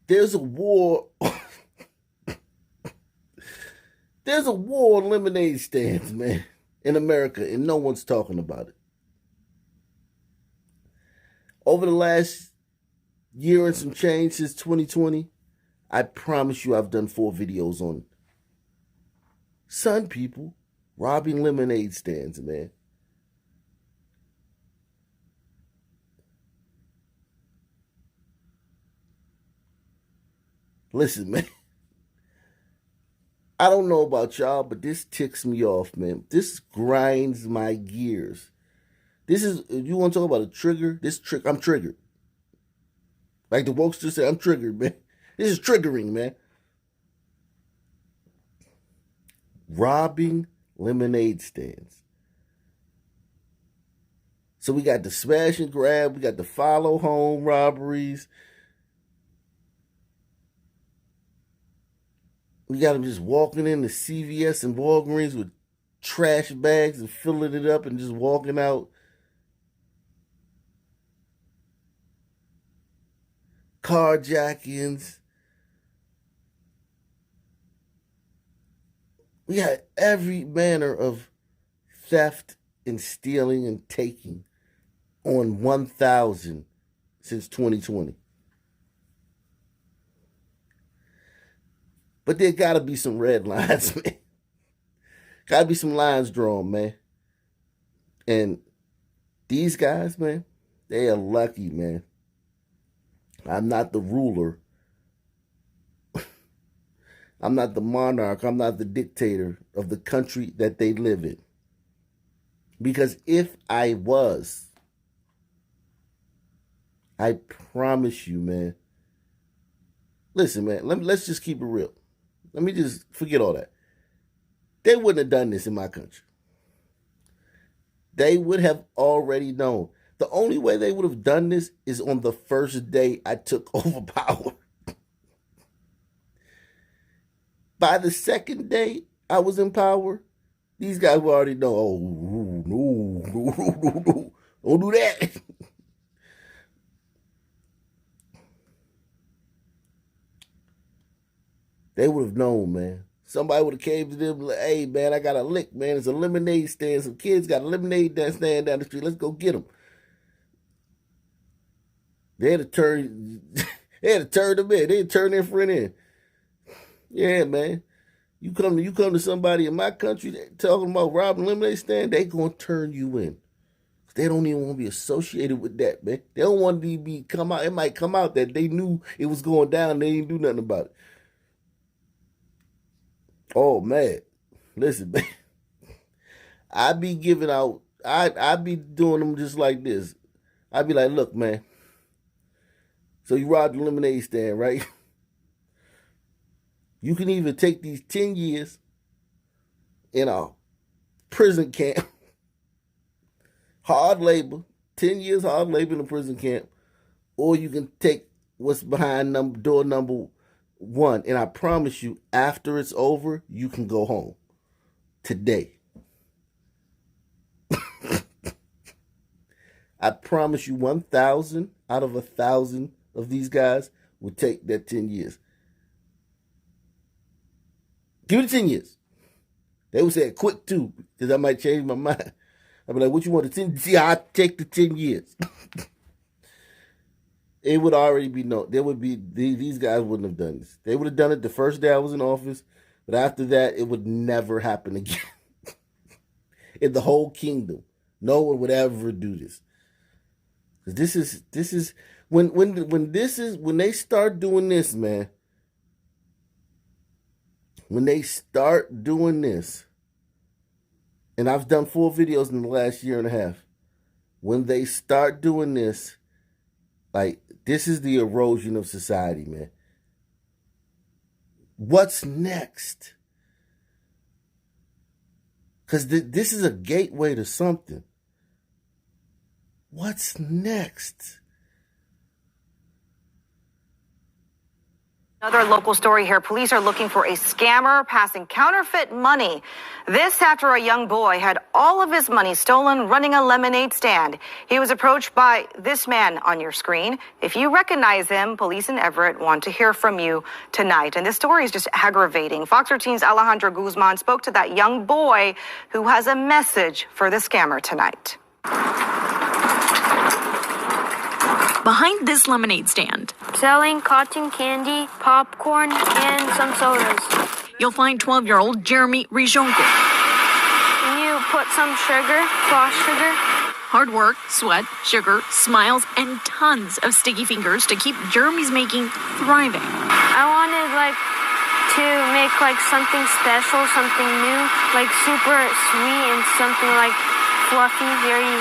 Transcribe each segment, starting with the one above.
There's a war. There's a war on lemonade stands, man, in America, and no one's talking about it. Over the last year and some change since 2020, I promise you I've done 4 videos on son people robbing lemonade stands, man. Listen, man. I don't know about y'all, but this ticks me off, man. This grinds my gears. This is, you want to talk about a trigger? I'm triggered. Like the wokesters say, I'm triggered, man. This is triggering, man. Robbing lemonade stands. So we got the smash and grab, we got the follow home robberies. We got them just walking in the CVS and Walgreens with trash bags and filling it up and just walking out. Carjackings. We got every manner of theft and stealing and taking on 1,000 since 2020. But there gotta be some red lines, man. Gotta be some lines drawn, man. And these guys, man, they are lucky, man. I'm not the ruler. I'm not the monarch. I'm not the dictator of the country that they live in. Because if I was, I promise you, man. Listen, man, let's just keep it real. Let me just forget all that. They wouldn't have done this in my country. They would have already known. The only way they would have done this is on the first day I took over power. By the second day I was in power, these guys would already know, oh, no, don't do that. They would have known, man. Somebody would have came to them like, hey, man, I got a lick, man. It's a lemonade stand. Some kids got a lemonade stand down the street. Let's go get them. They had to turn, they had to turn them in. They had to turn their friend in. Yeah, man. You come to somebody in my country talking about robbing lemonade stand, they gonna turn you in. They don't even want to be associated with that, man. They don't want to be come out. It might come out that they knew it was going down. They didn't do nothing about it. Oh man, listen, man. I be giving out. I be doing them just like this. I be like, look, man. So you robbed the lemonade stand, right? You can either take these 10 years in a prison camp, hard labor, 10 years hard labor in a prison camp, or you can take what's behind door number 1. And I promise you, after it's over, you can go home today. I promise you 1,000 out of 1,000 of these guys will take that 10 years. Give it 10 years. They would say quick too, because I might change my mind. I'd be like, what you want, the 10? See, I'll take the 10 years. It would already be known. There would be, these guys wouldn't have done this. They would have done it the first day I was in office, but after that, it would never happen again. In the whole kingdom, no one would ever do this. This is when they start doing this, man. When they start doing this, and I've done 4 videos in the last year and a half. When they start doing this, like, this is the erosion of society, man. What's next? Because this is a gateway to something. What's next? Another local story here. Police are looking for a scammer passing counterfeit money. This after a young boy had all of his money stolen running a lemonade stand. He was approached by this man on your screen. If you recognize him, police in Everett want to hear from you tonight. And this story is just aggravating. Fox 13's Alejandro Guzman spoke to that young boy who has a message for the scammer tonight. Behind this lemonade stand, selling cotton candy, popcorn, and some sodas. You'll find 12-year-old Jeremy Rijonko. You put some sugar, floss sugar. Hard work, sweat, sugar, smiles, and tons of sticky fingers to keep Jeremy's making thriving. I wanted to make something special, something new, super sweet and something fluffy, very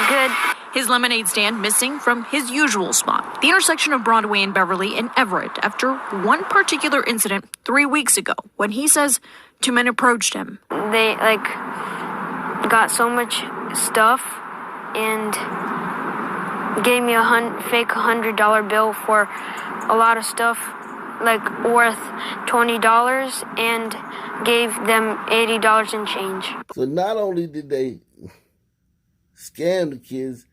good. His lemonade stand missing from his usual spot, the intersection of Broadway and Beverly in Everett, after one particular incident 3 weeks ago when he says two men approached him. They got so much stuff and gave me a fake $100 bill for a lot of stuff, worth $20, and gave them $80 in change. So not only did they scam the kids,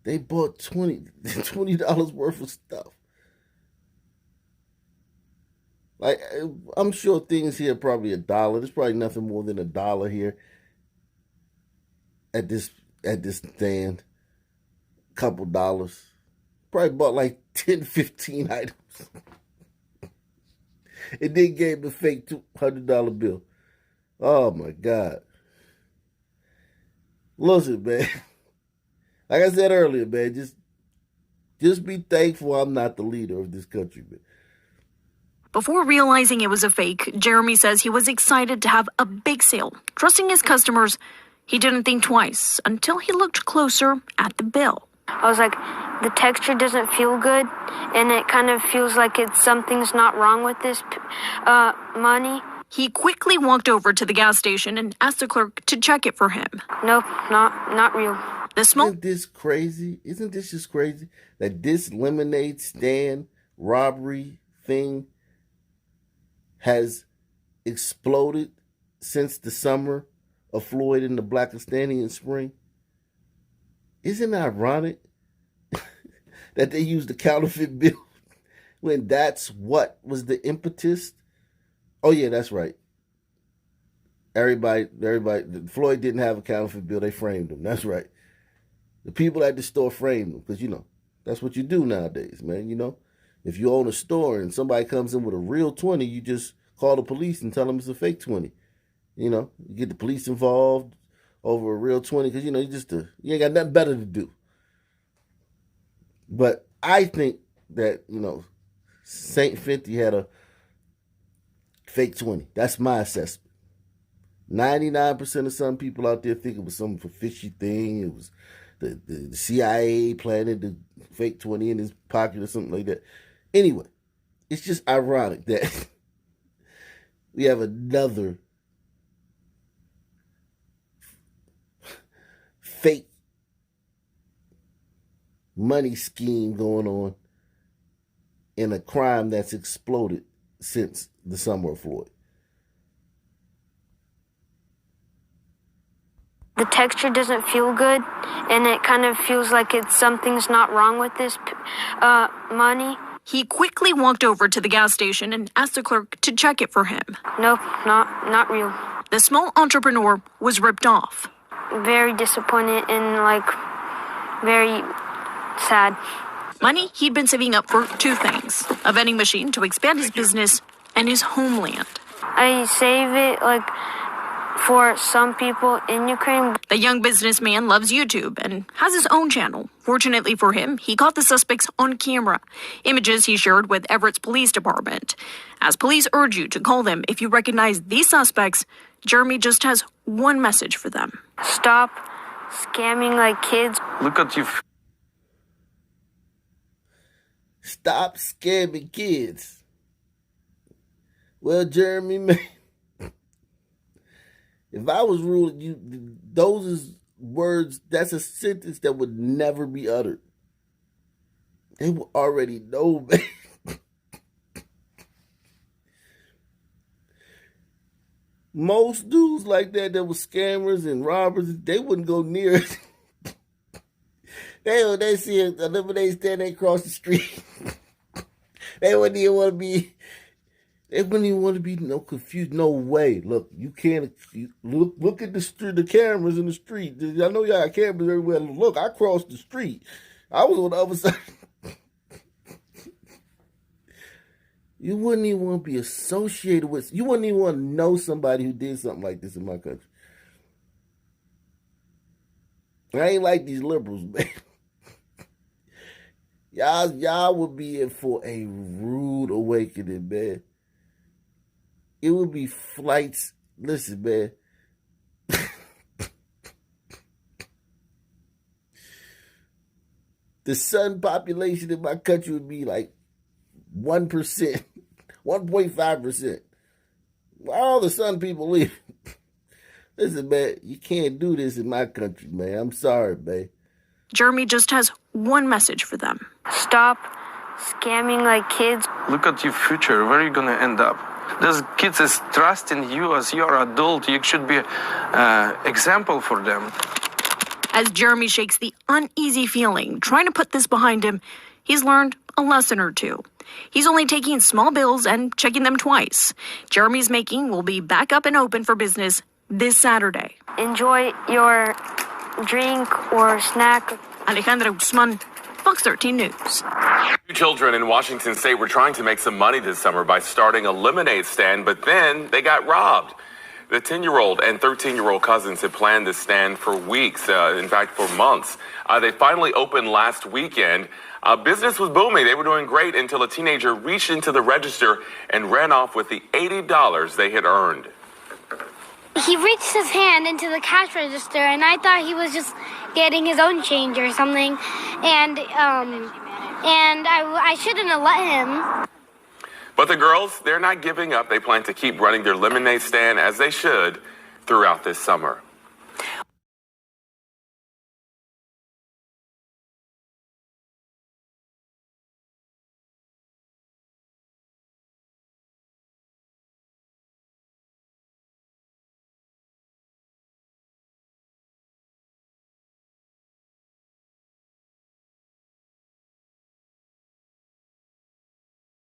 they bought $20 worth of stuff. I'm sure things here are probably $1. There's probably nothing more than $1 here at this stand. Couple dollars. Probably bought 10, 15 items. And then gave the fake $200 bill. Oh my God. Listen, man. Like I said earlier, man, just be thankful I'm not the leader of this country, man. Before realizing it was a fake, Jeremy says he was excited to have a big sale. Trusting his customers, he didn't think twice until he looked closer at the bill. I was the texture doesn't feel good, and it kind of feels like something's not wrong with this money. He quickly walked over to the gas station and asked the clerk to check it for him. Nope, not real. Isn't this crazy? Isn't this just crazy? That this lemonade stand robbery thing has exploded since the summer of Floyd and the Blackistani in spring? Isn't it ironic that they used the counterfeit bill when that's what was the impetus? Oh yeah, that's right. Everybody, Floyd didn't have a counterfeit bill. They framed him. That's right. The people at the store framed them because, that's what you do nowadays, man. If you own a store and somebody comes in with a real 20, you just call the police and tell them it's a fake 20. You get the police involved over a real 20 because, you ain't got nothing better to do. But I think that, St. Fenty had a fake 20. That's my assessment. 99% of some people out there think it was some fishy thing. It was the CIA planted the fake 20 in his pocket or something like that. Anyway, it's just ironic that we have another fake money scheme going on in a crime that's exploded since the summer of Floyd. The texture doesn't feel good, and it kind of feels like something's not wrong with this money. He quickly walked over to the gas station and asked the clerk to check it for him. Nope, not real. The small entrepreneur was ripped off. Very disappointed and very sad. Money he'd been saving up for two things: a vending machine to expand his business and his homeland. I save it for some people in Ukraine. The young businessman loves YouTube and has his own channel. Fortunately for him, he caught the suspects on camera. Images he shared with Everett's police department. As police urge you to call them if you recognize these suspects, Jeremy just has one message for them. Stop scamming kids. Look at you. Stop scamming kids. Well, Jeremy, man, if I was ruling you, those is words, that's a sentence that would never be uttered. They will already know, man. Most dudes like that were scammers and robbers, they wouldn't go near it. They see a lemonade stand, they cross the street. They wouldn't even want to be. They wouldn't even want to be no confused. No way. Look, you can't look at the cameras in the street. I know y'all got cameras everywhere. Look, I crossed the street. I was on the other side. You wouldn't even want to be associated with. You wouldn't even want to know somebody who did something like this in my country. I ain't like these liberals, man. Y'all would be in for a rude awakening, man. It would be flights. Listen, man. The sun population in my country would be like 1%, 1.5%. Why all the sun people leave? Listen, man, you can't do this in my country, man. I'm sorry, man. Jeremy just has one message for them. Stop scamming like kids. Look at your future. Where are you going to end up? Those kids is trusting you as you're adult. You should be an example for them. As Jeremy shakes the uneasy feeling, trying to put this behind him, he's learned a lesson or two. He's only taking small bills and checking them twice. Jeremy's making will be back up and open for business this Saturday. Enjoy your drink or snack. Alejandra Guzman, Fox 13 News. Two children in Washington State were trying to make some money this summer by starting a lemonade stand, but then they got robbed. The 10-year-old and 13-year-old cousins had planned this stand for weeks, in fact, for months. They finally opened last weekend. Business was booming. They were doing great until a teenager reached into the register and ran off with the $80 they had earned. He reached his hand into the cash register, and I thought he was just getting his own change or something, and I shouldn't have let him. But the girls, they're not giving up. They plan to keep running their lemonade stand as they should throughout this summer.